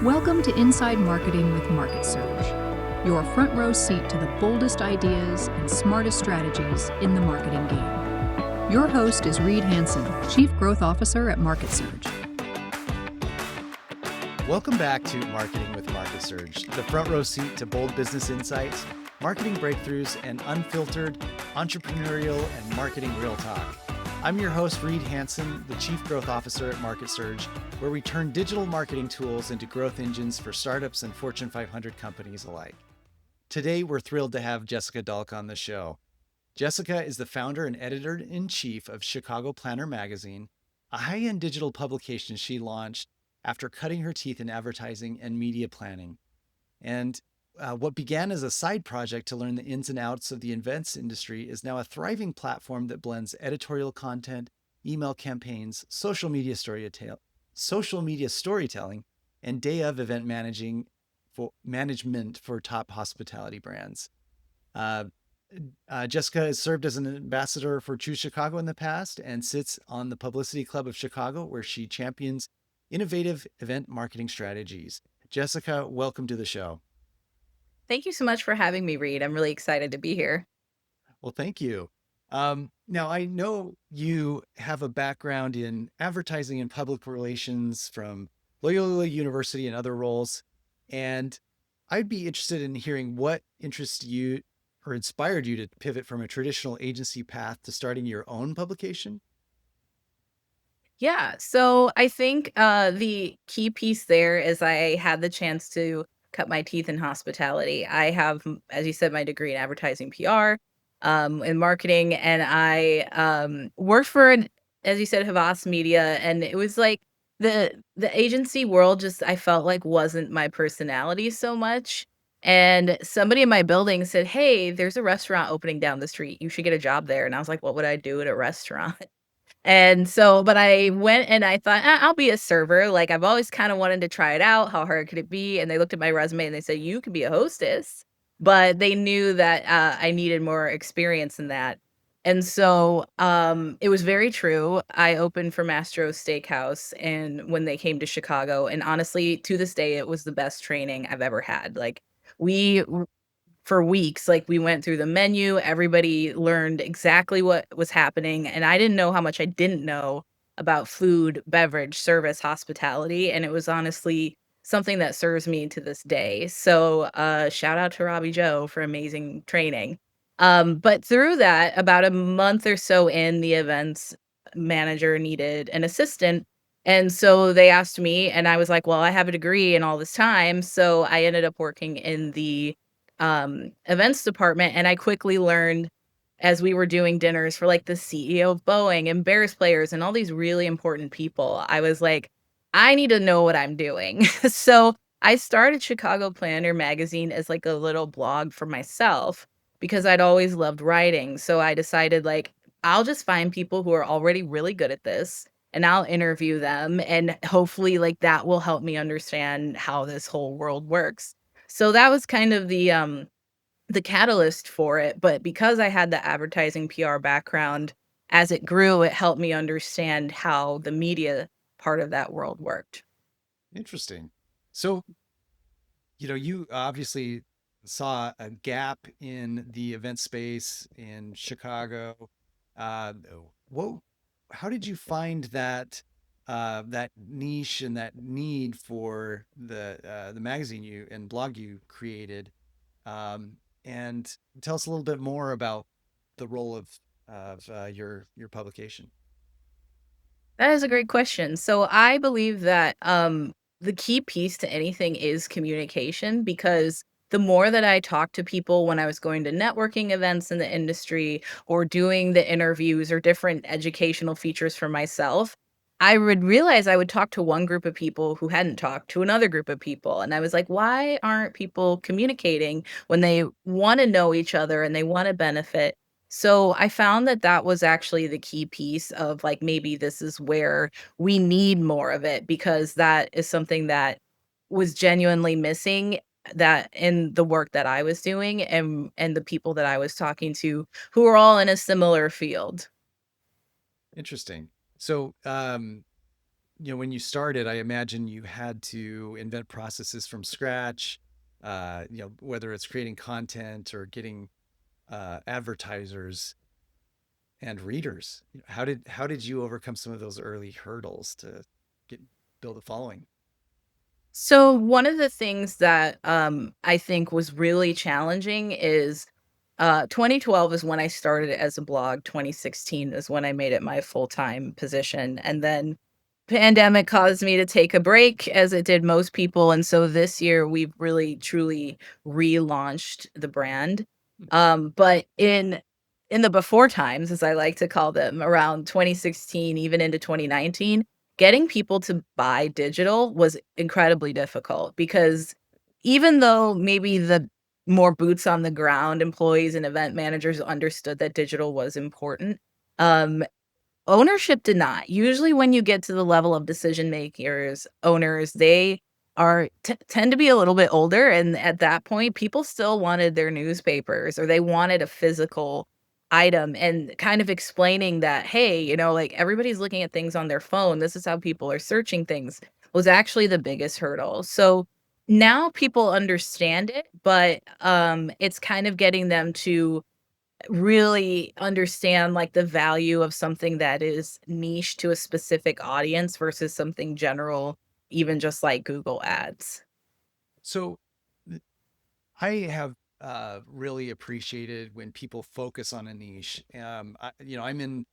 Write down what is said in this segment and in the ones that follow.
Welcome to Inside Marketing with MarketSurge, your front row seat to the boldest ideas and smartest strategies in the marketing game. Your host is Reed Hansen, Chief Growth Officer at MarketSurge. Welcome back to Marketing with MarketSurge, the front row seat to bold business insights, marketing breakthroughs, and unfiltered entrepreneurial and marketing real talk. I'm your host, Reed Hansen, the Chief Growth Officer at MarketSurge, where we turn digital marketing tools into growth engines for startups and Fortune 500 companies alike. Today, we're thrilled to have Jessica Dalka on the show. Jessica is the founder and editor-in-chief of Chicago Planner magazine, a high-end digital publication she launched after cutting her teeth in advertising and media planning. And what began as a side project to learn the ins and outs of the events industry is now a thriving platform that blends editorial content, email campaigns, social media storytelling, and day-of event management for top hospitality brands. Jessica has served as an ambassador for Choose Chicago in the past and sits on the Publicity Club of Chicago, where she champions innovative event marketing strategies. Jessica, welcome to the show. Thank you so much for having me, Reed. I'm really excited to be here. Well, thank you. Now, I know you have a background in advertising and public relations from Loyola University and other roles, and I'd be interested in hearing what interested you or inspired you to pivot from a traditional agency path to starting your own publication. Yeah, so I think the key piece there is I had the chance to cut my teeth in hospitality. I have, as you said, my degree in advertising PR, in marketing, and I worked for as you said, Havas Media, and it was like the agency world just I felt like wasn't my personality so much. And somebody in my building said, "Hey, there's a restaurant opening down the street. You should get a job there." And I was like, "What would I do at a restaurant?" And so but I went and I thought, I'll be a server." Like, I've always kinda wanted to try it out. How hard could it be? And they looked at my resume and they said, "You could be a hostess." But they knew that, I needed more experience in that. And so, it was very true. I opened for Mastro's Steakhouse and when they came to Chicago, and honestly, to this day, it was the best training I've ever had. Like, we for weeks, like, we went through the menu, everybody learned exactly what was happening, and I didn't know how much I didn't know about food, beverage, service, hospitality, and it was honestly something that serves me to this day. So, shout out to Robbie Joe for amazing training. But through that, about a month or so in, the events manager needed an assistant, and so they asked me, and I was like, "Well, I have a degree in all this time," so I ended up working in the events department, and I quickly learned as we were doing dinners for like the CEO of Boeing and Bears players and all these really important people. I was like, I need to know what I'm doing. So I started Chicago Planner magazine as like a little blog for myself because I'd always loved writing. So I decided like I'll just find people who are already really good at this and I'll interview them and hopefully like that will help me understand how this whole world works. So that was kind of the catalyst for it, but because I had the advertising PR background, as it grew, it helped me understand how the media part of that world worked. Interesting. So, you obviously saw a gap in the event space in Chicago. Uh, what, how did you find that niche and that need for the magazine you and blog you created? And tell us a little bit more about the role of your publication. That is a great question. So I believe that the key piece to anything is communication because the more that I talked to people when I was going to networking events in the industry or doing the interviews or different educational features for myself, I would realize I would talk to one group of people who hadn't talked to another group of people. And I was like, why aren't people communicating when they want to know each other and they want to benefit? So I found that that was actually the key piece of like maybe this is where we need more of it because that is something that was genuinely missing that in the work that I was doing and the people that I was talking to who were all in a similar field. Interesting. So, when you started, I imagine you had to invent processes from scratch. Whether it's creating content or getting advertisers and readers. How did you overcome some of those early hurdles to get build a following? So one of the things that I think was really challenging is 2012 is when I started as a blog. 2016 is when I made it my full-time position. And then pandemic caused me to take a break as it did most people. And so this year we've really truly relaunched the brand. But in the before times, as I like to call them, around 2016, even into 2019, getting people to buy digital was incredibly difficult because even though maybe the more boots on the ground employees and event managers understood that digital was important, um, ownership did not. Usually when you get to the level of decision makers, owners, they are tend to be a little bit older, and at that point, people still wanted their newspapers or they wanted a physical item, and kind of explaining that, "Hey, like, everybody's looking at things on their phone. This is how people are searching things," was actually the biggest hurdle. So, now people understand it, but, it's kind of getting them to really understand, like, the value of something that is niche to a specific audience versus something general, even just like Google Ads. So I have really appreciated when people focus on a niche. I'm in.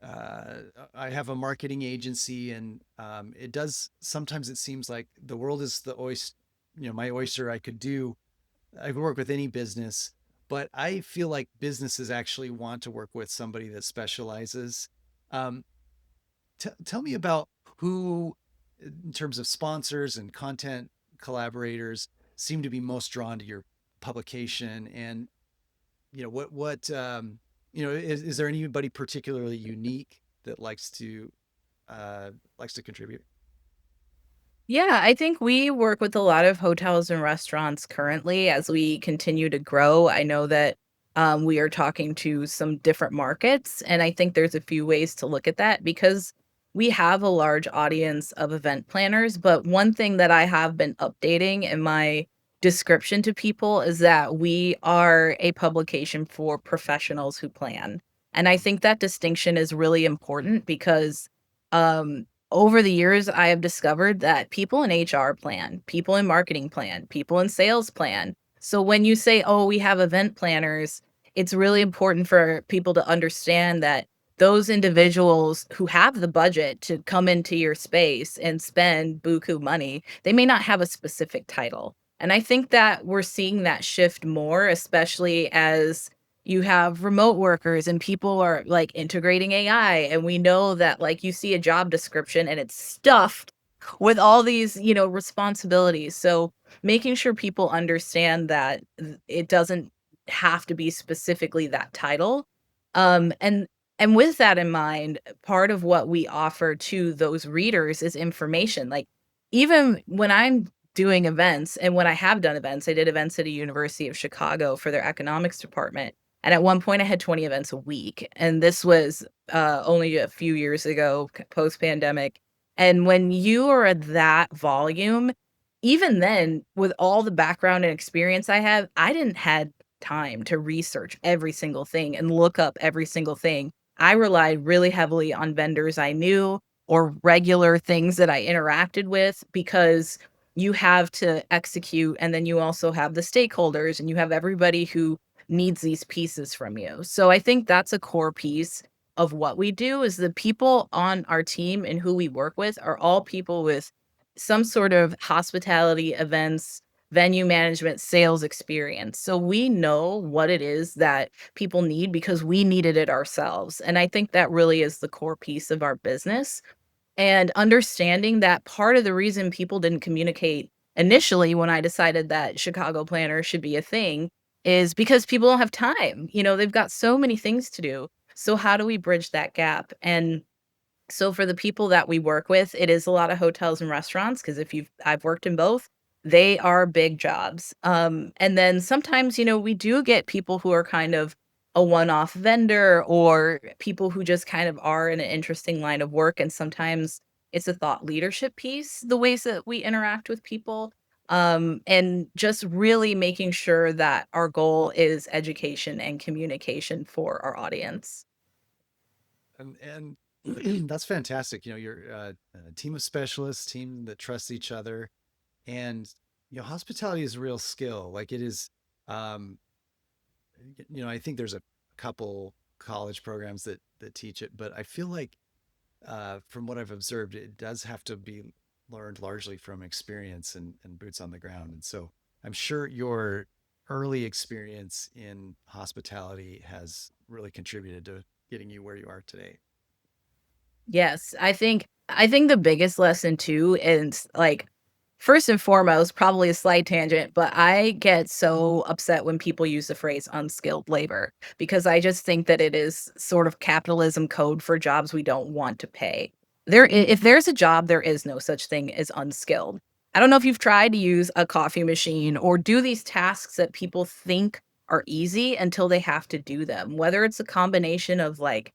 I have a marketing agency, and it does sometimes. It seems like the world is the oyster. My oyster. I could work with any business, but I feel like businesses actually want to work with somebody that specializes. Um, tell me about who, in terms of sponsors and content collaborators, seem to be most drawn to your publication, and is there anybody particularly unique that likes to contribute? Yeah, I think we work with a lot of hotels and restaurants currently as we continue to grow. I know that we are talking to some different markets, and I think there's a few ways to look at that because we have a large audience of event planners. But one thing that I have been updating in my description to people is that we are a publication for professionals who plan. And I think that distinction is really important because over the years, I have discovered that people in HR plan, people in marketing plan, people in sales plan. So when you say, "Oh, we have event planners," it's really important for people to understand that those individuals who have the budget to come into your space and spend buku money, they may not have a specific title. And I think that we're seeing that shift more, especially as you have remote workers and people are like integrating AI, and we know that like you see a job description and it's stuffed with all these, responsibilities. So making sure people understand that it doesn't have to be specifically that title. And with that in mind, part of what we offer to those readers is information. Like even when I'm doing events and when I have done events, I did events at a University of Chicago for their economics department, and at one point, I had 20 events a week, and this was, only a few years ago, post-pandemic, and when you are at that volume, even then, with all the background and experience I have, I didn't had time to research every single thing and look up every single thing. I relied really heavily on vendors I knew or regular things that I interacted with because you have to execute, and then you also have the stakeholders, and you have everybody who needs these pieces from you. So I think that's a core piece of what we do is the people on our team and who we work with are all people with some sort of hospitality, events, venue management, sales experience. So we know what it is that people need because we needed it ourselves. And I think that really is the core piece of our business, and understanding that part of the reason people didn't communicate initially when I decided that Chicago Planner should be a thing is because people don't have time. They've got so many things to do. So how do we bridge that gap? And so for the people that we work with, it is a lot of hotels and restaurants because if I've worked in both, they are big jobs. And then sometimes, we do get people who are kind of a one-off vendor or people who just kind of are in an interesting line of work. And sometimes It's a thought leadership piece, the ways that we interact with people, and just really making sure that our goal is education and communication for our audience. And that's fantastic. You know, you're a team of specialists, team that trusts each other, and hospitality is a real skill. Like it is, um, I think there's a couple college programs that teach it, but I feel like from what I've observed, it does have to be learned largely from experience and boots on the ground. And so I'm sure your early experience in hospitality has really contributed to getting you where you are today. Yes, I think the biggest lesson too is, like, first and foremost, probably a slight tangent, but I get so upset when people use the phrase unskilled labor because I just think that it is sort of capitalism code for jobs we don't want to pay. If there's a job, there is no such thing as unskilled. I don't know if you've tried to use a coffee machine or do these tasks that people think are easy until they have to do them, whether it's a combination of, like,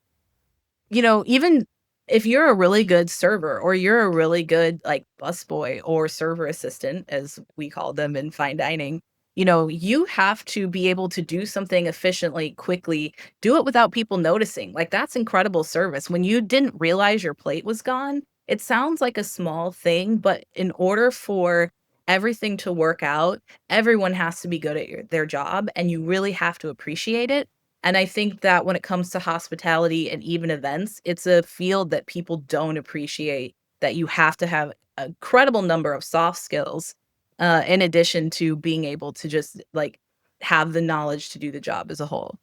even if you're a really good server or you're a really good, like, busboy or server assistant, as we call them in fine dining, you have to be able to do something efficiently, quickly, do it without people noticing. Like, that's incredible service. When you didn't realize your plate was gone, it sounds like a small thing, but in order for everything to work out, everyone has to be good at their job, and you really have to appreciate it. And I think that when it comes to hospitality and even events, it's a field that people don't appreciate, that you have to have a credible number of soft skills, in addition to being able to just, like, have the knowledge to do the job as a whole.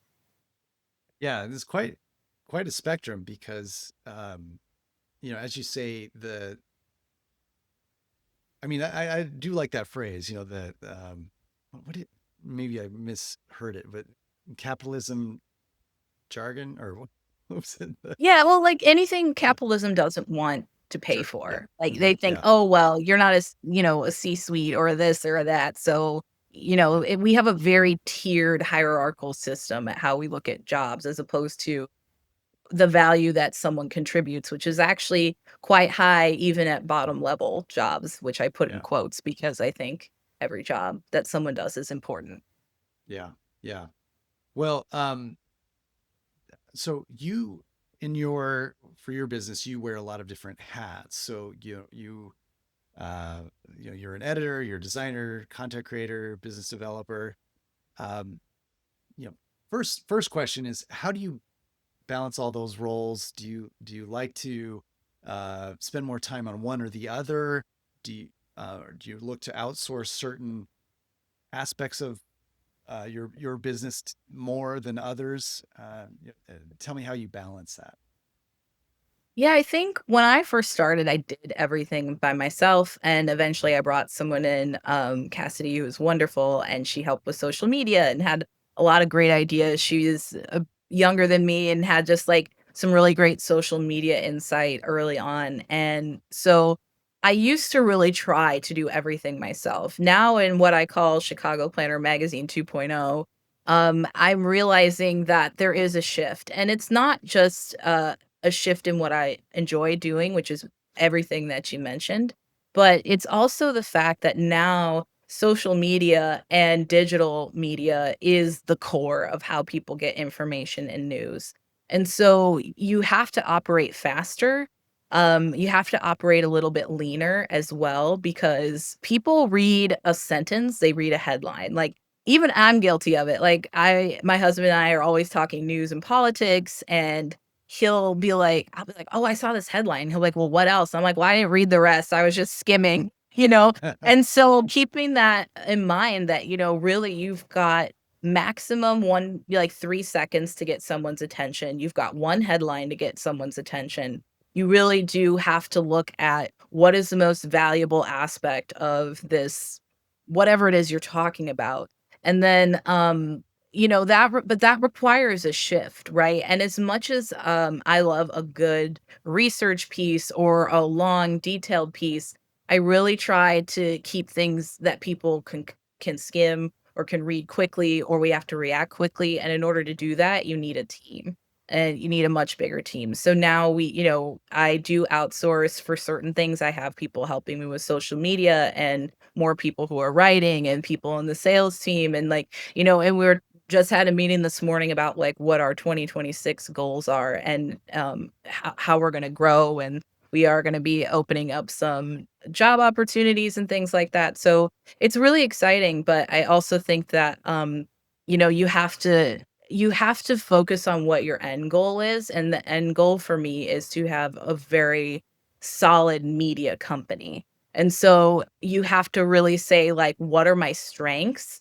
Yeah, there's quite a spectrum because as you say, I do like that phrase, that what it maybe I misheard it, but capitalism jargon or what was it? Yeah, well, like, anything capitalism doesn't want to pay Sure. Yeah. for. Like, they think, Yeah. "Oh, well, you're not a C-suite or this or that." So, we have a very tiered hierarchical system at how we look at jobs as opposed to the value that someone contributes, which is actually quite high even at bottom level jobs, which I put in Yeah. quotes because I think every job that someone does is important. Yeah. Yeah. Well, so you in your for your business, you wear a lot of different hats. So uh you're an editor, you're a designer, content creator, business developer. Um, you know, first question is how do you balance all those roles? Do you like to spend more time on one or the other? Do you look to outsource certain aspects of your business more than others? Tell me how you balance that. Yeah, I think when I first started, I did everything by myself, and eventually I brought someone in, Cassidy, who was wonderful, and she helped with social media and had a lot of great ideas. She is younger than me and had just like some really great social media insight early on, and so I used to really try to do everything myself. Now, in what I call Chicago Planner Magazine 2.0, I'm realizing that there is a shift, and it's not just a shift in what I enjoy doing, which is everything that you mentioned. But it's also the fact that now social media and digital media is the core of how people get information and news. And so you have to operate faster. You have to operate a little bit leaner as well because people read a sentence, they read a headline. Like, even I'm guilty of it. Like, my husband and I are always talking news and politics, and I'll be like, "Oh, I saw this headline." He'll be like, "Well, what else?" I'm like, "Well, I didn't read the rest. I was just skimming," you know? And so keeping that in mind that, really you've got maximum 3 seconds to get someone's attention. You've got one headline to get someone's attention. You really do have to look at what is the most valuable aspect of this, whatever it is you're talking about. And then, but that requires a shift, right? And as much as, I love a good research piece or a long detailed piece, I really try to keep things that people can skim or can read quickly, or we have to react quickly, and in order to do that, you need a team. and you need a much bigger team. So now I do outsource for certain things. I have people helping me with social media and more people who are writing and people on the sales team. And and we're just had a meeting this morning about like what our 2026 goals are and how we're going to grow. And we are going to be opening up some job opportunities and things like that. So it's really exciting. But I also think that, you have to focus on what your end goal is, and the end goal for me is to have a very solid media company. And so you have to really say like, what are my strengths?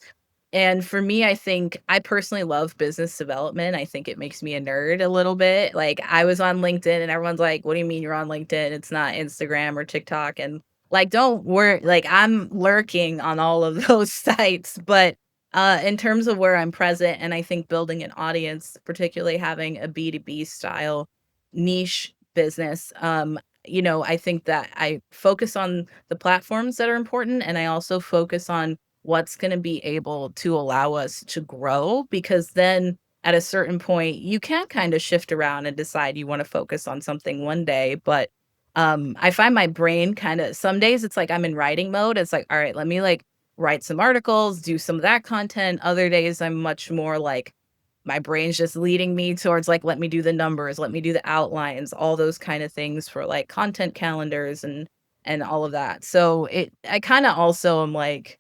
And for me, I think I personally love business development. I think it makes me a nerd a little bit. Like I was on LinkedIn and everyone's like, "What do you mean you're on LinkedIn? It's not Instagram or TikTok." And like, don't worry, like I'm lurking on all of those sites, but in terms of where I'm present, and I think building an audience, particularly having a B2B style niche business, I think that I focus on the platforms that are important, and I also focus on what's going to be able to allow us to grow, because then at a certain point you can kind of shift around and decide you want to focus on something one day. But I find my brain kind of, some days it's like I'm in writing mode. It's like, all right, let me like write some articles, do some of that content. Other days I'm much more like my brain's just leading me towards like, let me do the numbers, let me do the outlines, all those kind of things for like content calendars and all of that. So I kind of also am like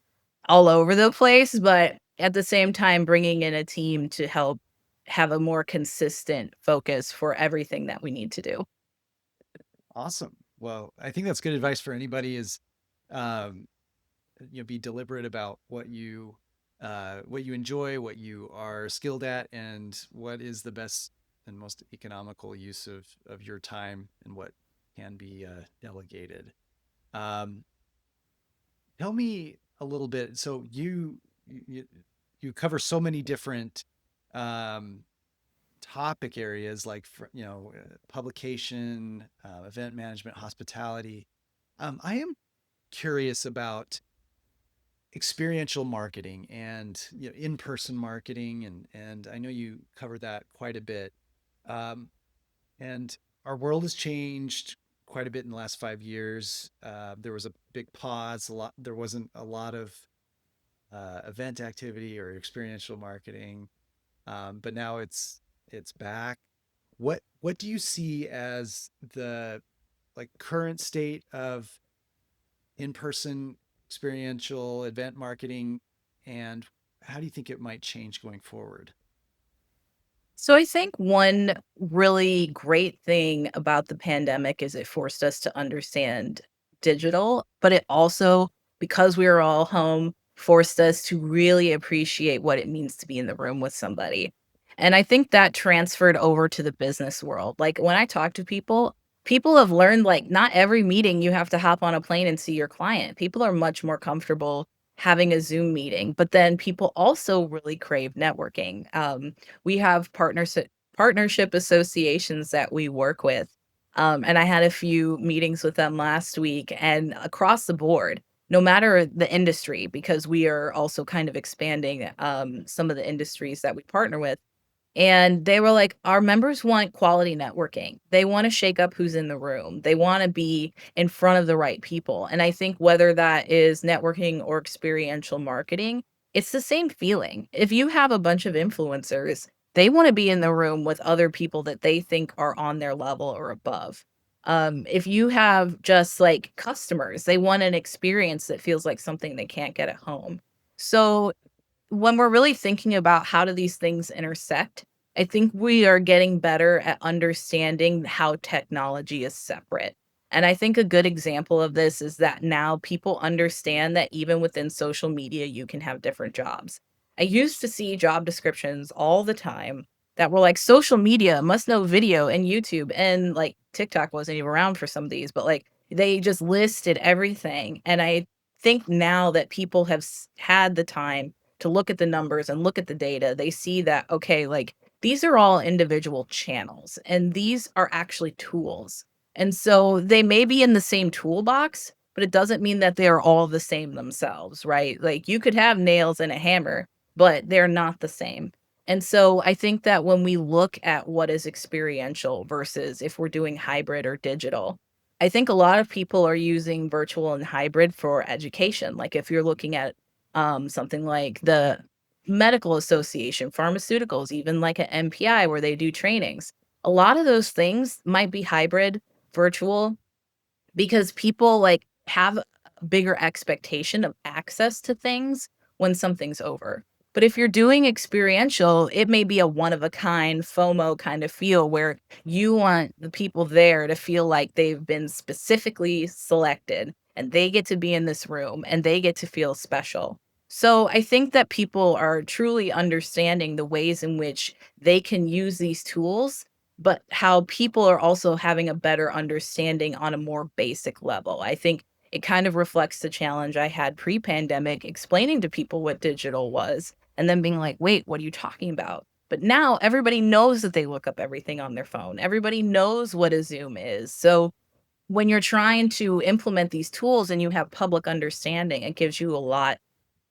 all over the place, but at the same time bringing in a team to help have a more consistent focus for everything that we need to do. Awesome. Well, I think that's good advice for anybody is, um, be deliberate about what you enjoy, what you are skilled at, and what is the best and most economical use of your time and what can be delegated. Um, Tell me a little bit. So you you cover so many different um, topic areas like publication, event management, hospitality. I am curious about experiential marketing and in-person marketing, and I know you cover that quite a bit. Um, and our world has changed quite a bit in the last 5 years. There was a big pause. There wasn't a lot of event activity or experiential marketing, but now it's back. What do you see as the like current state of in-person experiential event marketing, and how do you think it might change going forward? So I think one really great thing about the pandemic is it forced us to understand digital, but it also, because we were all home, forced us to really appreciate what it means to be in the room with somebody. And I think that transferred over to the business world. Like when I talk to people, people have learned like not every meeting you have to hop on a plane and see your client. People are much more comfortable having a Zoom meeting, but then people also really crave networking. We have partnership associations that we work with. And I had a few meetings with them last week, and across the board, no matter the industry, because we are also kind of expanding some of the industries that we partner with. And they were like, our members want quality networking. They want to shake up who's in the room. They want to be in front of the right people. And I think whether that is networking or experiential marketing, it's the same feeling. If you have a bunch of influencers, they want to be in the room with other people that they think are on their level or above. If you have just like customers, they want an experience that feels like something they can't get at home. So when we're really thinking about how do these things intersect, I think we are getting better at understanding how technology is separate. And I think a good example of this is that now people understand that even within social media, you can have different jobs. I used to see job descriptions all the time that were like social media must know video and YouTube, and like TikTok wasn't even around for some of these, but like they just listed everything. And I think now that people have had the time to look at the numbers and look at the data, they see that, okay, like these are all individual channels and these are actually tools. And so they may be in the same toolbox, but it doesn't mean that they're all the same themselves, right? Like you could have nails and a hammer, but they're not the same. And so I think that when we look at what is experiential versus if we're doing hybrid or digital, I think a lot of people are using virtual and hybrid for education. Like if you're looking at something like the medical association, pharmaceuticals, even like an MPI where they do trainings, a lot of those things might be hybrid, virtual, because people, like, have a bigger expectation of access to things when something's over. But if you're doing experiential, it may be a one of a kind FOMO kind of feel where you want the people there to feel like they've been specifically selected and they get to be in this room and they get to feel special. So I think that people are truly understanding the ways in which they can use these tools, but how people are also having a better understanding on a more basic level. I think it kind of reflects the challenge I had pre-pandemic explaining to people what digital was and then being like, "Wait, what are you talking about?" But now everybody knows that they look up everything on their phone. Everybody knows what a Zoom is. So when you're trying to implement these tools and you have public understanding, it gives you a lot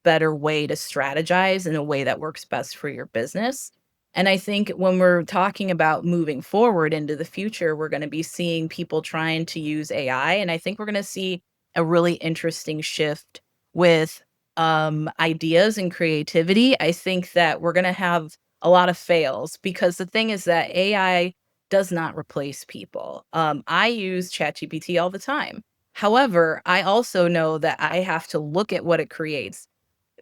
better way to strategize in a way that works best for your business. And I think when we're talking about moving forward into the future, we're going to be seeing people trying to use AI. And I think we're going to see a really interesting shift with ideas and creativity. I think that we're going to have a lot of fails because the thing is that AI does not replace people. I use ChatGPT all the time. However, I also know that I have to look at what it creates.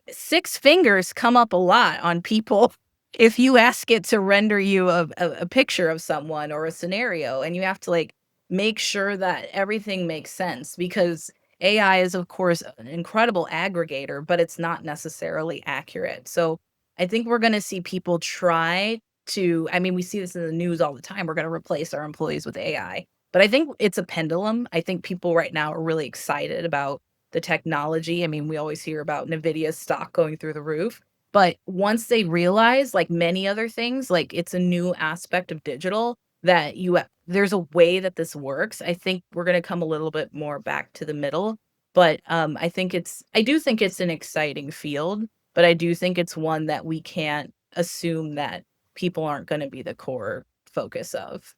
Six fingers come up a lot on people if you ask it to render you a picture of someone or a scenario, and you have to, like, make sure that everything makes sense because AI is, of course, an incredible aggregator, but it's not necessarily accurate. So, I think we're gonna see people try to I mean, we see this in the news all the time, we're gonna replace our employees with AI. But I think it's a pendulum. I think people right now are really excited about the technology. I mean, we always hear about NVIDIA's stock going through the roof. But once they realize, like many other things, like it's a new aspect of digital that there's a way that this works. I think we're going to come a little bit more back to the middle. But I do think it's an exciting field, but I do think it's one that we can't assume that people aren't going to be the core focus of.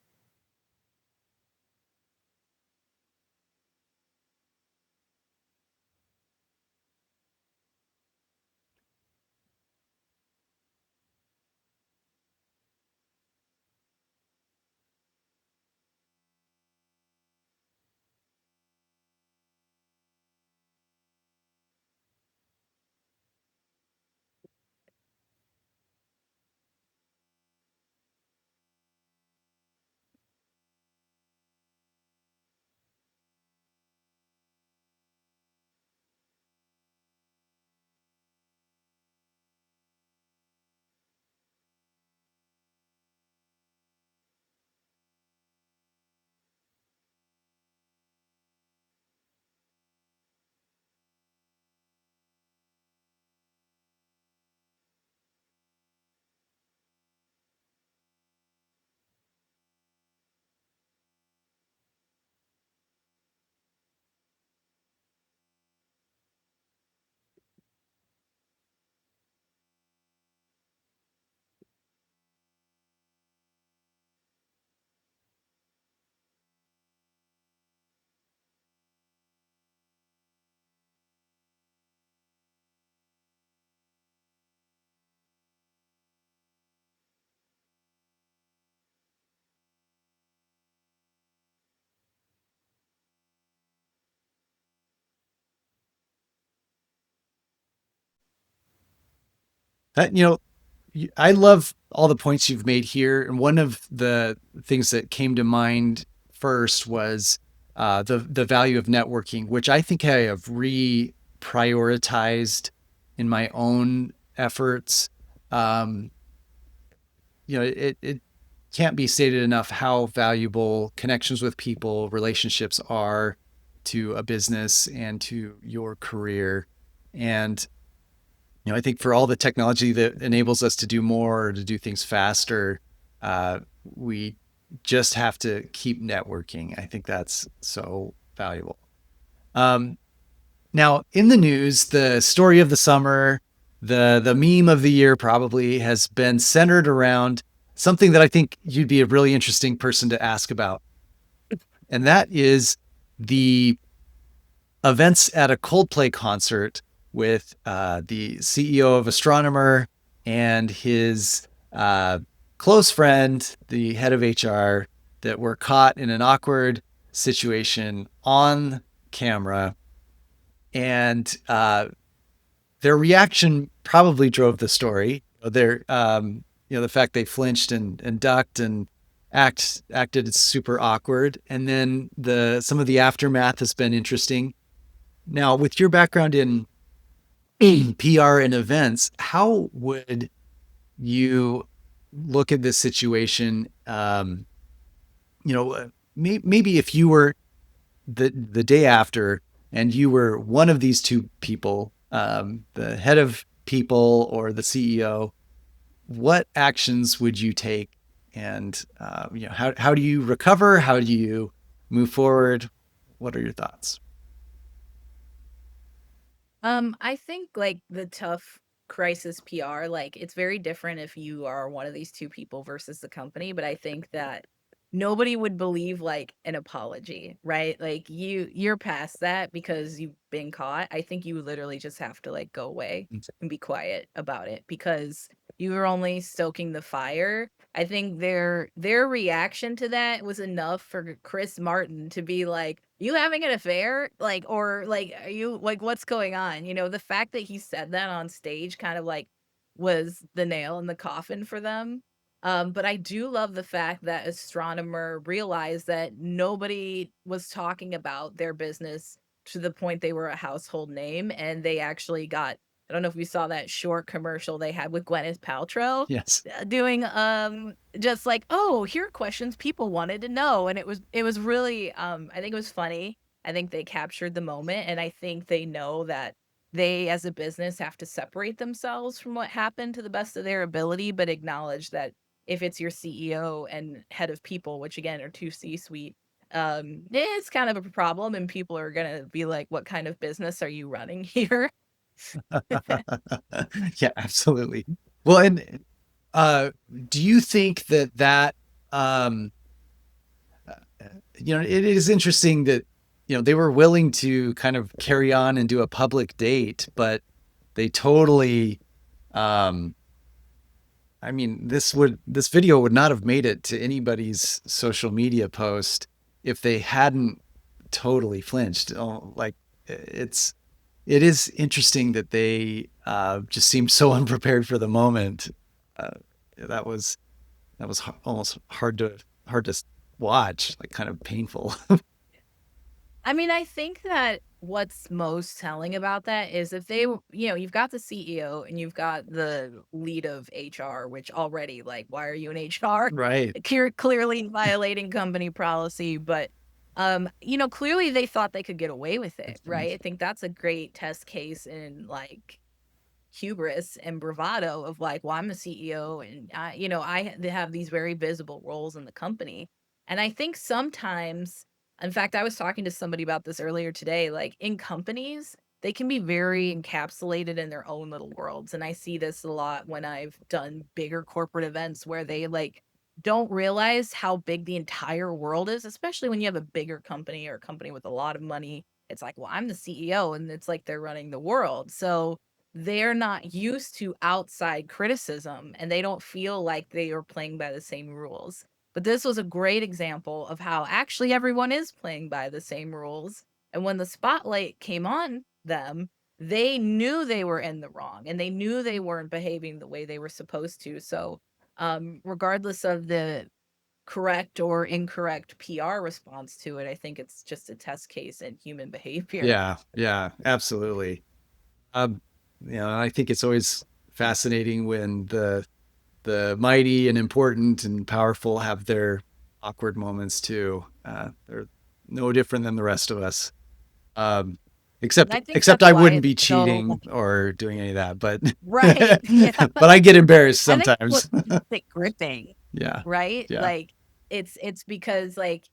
You know, I love all the points you've made here. And one of the things that came to mind first was the value of networking, which I think I have reprioritized in my own efforts. Um, it can't be stated enough how valuable connections with people, relationships are to a business and to your career. And I think for all the technology that enables us to do more or to do things faster, we just have to keep networking. I think that's so valuable. Um, Now, in the news, the story of the summer, the meme of the year probably has been centered around something that I think you'd be a really interesting person to ask about. And that is the events at a Coldplay concert with the CEO of Astronomer and his close friend, the head of HR, that were caught in an awkward situation on camera. And their reaction probably drove the story. The fact they flinched and ducked and acted super awkward. And then some of the aftermath has been interesting. Now, with your background in PR and events, how would you look at this situation? Maybe if you were the day after and you were one of these two people, the head of people or the CEO, what actions would you take? And how do you recover? How do you move forward? What are your thoughts? I think like the tough crisis PR, like it's very different if you are one of these two people versus the company, but I think that nobody would believe like an apology, right? Like you're past that because you've been caught. I think you literally just have to like go away and be quiet about it because you were only stoking the fire. I think their reaction to that was enough for Chris Martin to be like, "You having an affair?" Like, or like, "Are you like what's going on?" You know, the fact that he said that on stage kind of like was the nail in the coffin for them. But I do love the fact that Astronomer realized that nobody was talking about their business to the point they were a household name, and they actually got, I don't know if you saw that short commercial they had with Gwyneth Paltrow Yes. doing just like, oh, here are questions people wanted to know, and it was really I think it was funny. I think they captured the moment, and I think they know that they as a business have to separate themselves from what happened to the best of their ability, but acknowledge that if it's your CEO and head of people, which again are two C-suite, it's kind of a problem, and people are gonna be like, what kind of business are you running here? Yeah, absolutely. Well, and do you think that um, it is interesting that they were willing to kind of carry on and do a public date, but they totally, um, I mean, this video would not have made it to anybody's social media post if they hadn't totally flinched. Oh, like it is interesting that they just seemed so unprepared for the moment. Uh, that was almost hard to watch, like kind of painful. I mean, I think that what's most telling about that is if they, you've got the CEO and you've got the lead of HR, which already, like, why are you in HR? Right. Clearly violating company policy, but clearly they thought they could get away with it, right? I think that's a great test case in like hubris and bravado of like, well, I'm the CEO and they have these very visible roles in the company. And I think sometimes, in fact, I was talking to somebody about this earlier today, like in companies, they can be very encapsulated in their own little worlds. And I see this a lot when I've done bigger corporate events where they like don't realize how big the entire world is, especially when you have a bigger company or a company with a lot of money. It's like, well, I'm the CEO, and it's like they're running the world. So they're not used to outside criticism and they don't feel like they are playing by the same rules. But this was a great example of how actually everyone is playing by the same rules. And when the spotlight came on them, they knew they were in the wrong and they knew they weren't behaving the way they were supposed to. So, regardless of the correct or incorrect PR response to it, I think it's just a test case in human behavior. Yeah, yeah, absolutely. Um, I think it's always fascinating when the mighty and important and powerful have their awkward moments too. They're no different than the rest of us. Um, And except I think except that's I why wouldn't it's be so cheating or doing any of that, but right. Yeah. but I get embarrassed I think what sometimes. keeps it gripping, Yeah. right? Yeah. Like it's because like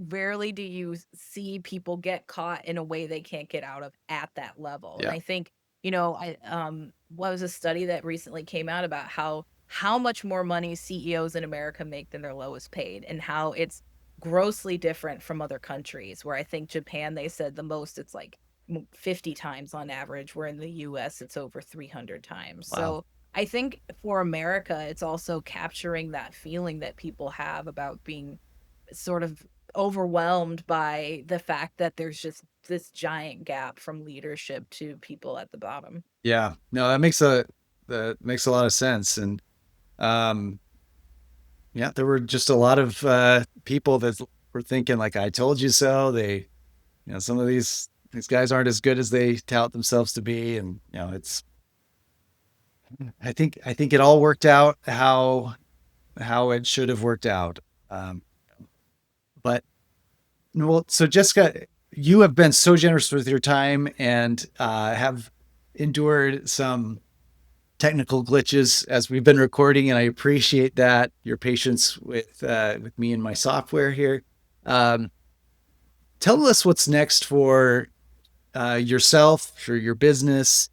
rarely do you see people get caught in a way they can't get out of at that level. And Yeah. I think, I was a study that recently came out about how much more money CEOs in America make than their lowest paid, and how it's grossly different from other countries, where I think Japan, they said the most, it's like 50 times on average, where in the US it's over 300 times. Wow. So I think for America, it's also capturing that feeling that people have about being sort of overwhelmed by the fact that there's just this giant gap from leadership to people at the bottom. Yeah. No, that makes a lot of sense. And um, yeah, there were just a lot of people that were thinking like, "I told you so." Some of these guys aren't as good as they tout themselves to be, and it's. I think it all worked out how it should have worked out. Um, but well, so Jessica, you have been so generous with your time and have endured some technical glitches as we've been recording, and I appreciate that your patience with me and my software here. Um, Tell us what's next for yourself, for your business,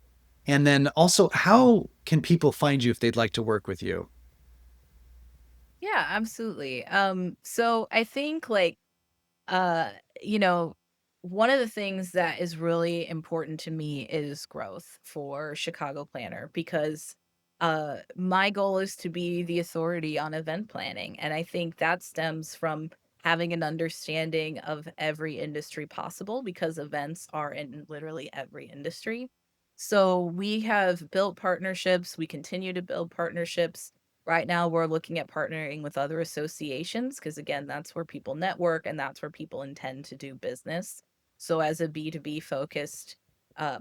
and then also how can people find you if they'd like to work with you? Yeah, absolutely. So I think like uh you know one of the things that is really important to me is growth for Chicago Planner, because my goal is to be the authority on event planning, and I think that stems from having an understanding of every industry possible, because events are in literally every industry. So we have built partnerships, we continue to build partnerships. Right now, we're looking at partnering with other associations, because, again, that's where people network and that's where people intend to do business. So, as a B2B focused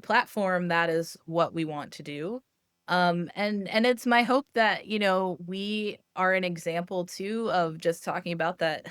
platform, that is what we want to do. And it's my hope that, we are an example too of just talking about that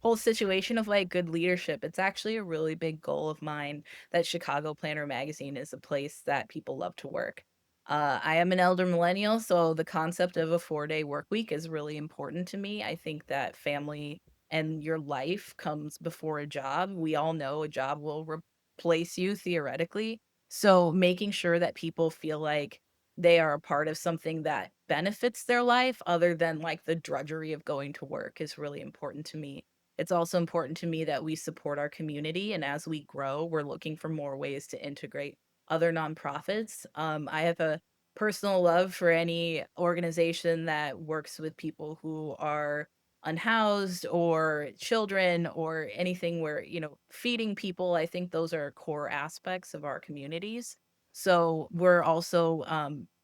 whole situation of like good leadership. It's actually a really big goal of mine that Chicago Planner Magazine is a place that people love to work. I am an elder millennial, so the concept of a 4-day work week is really important to me. I think that family and your life comes before a job. We all know a job will replace you theoretically. So making sure that people feel like they are a part of something that benefits their life other than like the drudgery of going to work is really important to me. It's also important to me that we support our community, and as we grow, we're looking for more ways to integrate other nonprofits. I have a personal love for any organization that works with people who are unhoused or children or anything where, feeding people. I think those are core aspects of our communities. So we're also,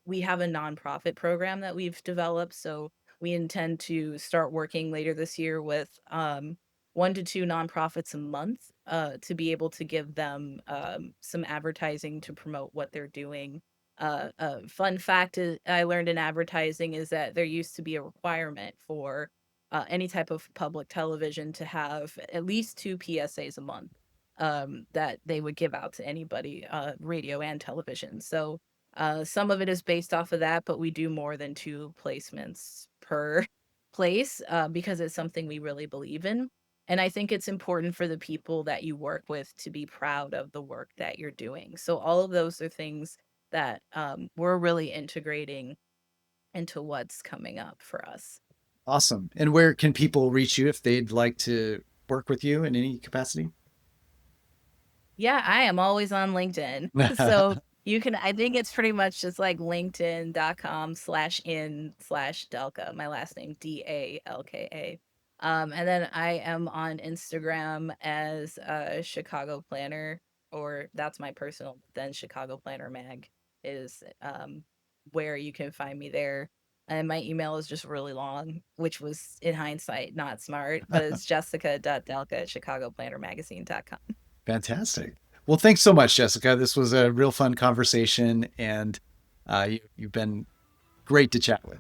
we have a nonprofit program that we've developed. So we intend to start working later this year with 1 to 2 nonprofits a month to be able to give them some advertising to promote what they're doing. Fun fact I learned in advertising is that there used to be a requirement for any type of public television to have at least 2 PSAs a month that they would give out to anybody, radio and television. So some of it is based off of that, but we do more than 2 placements per place because it's something we really believe in. And I think it's important for the people that you work with to be proud of the work that you're doing. So all of those are things that we're really integrating into what's coming up for us. Awesome. And where can people reach you if they'd like to work with you in any capacity? Yeah, I am always on LinkedIn. So you can, I think it's pretty much just like linkedin.com/in/Dalka, my last name, Dalka. And then I am on Instagram as Chicago Planner, or that's my personal, then Chicago Planner Mag is where you can find me there. And my email is just really long, which was in hindsight not smart, but it's jessica.dalka@chicagoplannermagazine.com. Fantastic. Well, thanks so much, Jessica. This was a real fun conversation, and you've been great to chat with.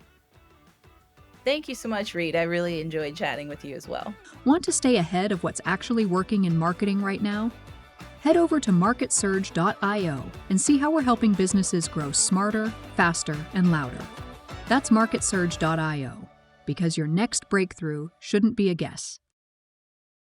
Thank you so much, Reed. I really enjoyed chatting with you as well. Want to stay ahead of what's actually working in marketing right now? Head over to MarketSurge.io and see how we're helping businesses grow smarter, faster, and louder. That's MarketSurge.io, because your next breakthrough shouldn't be a guess.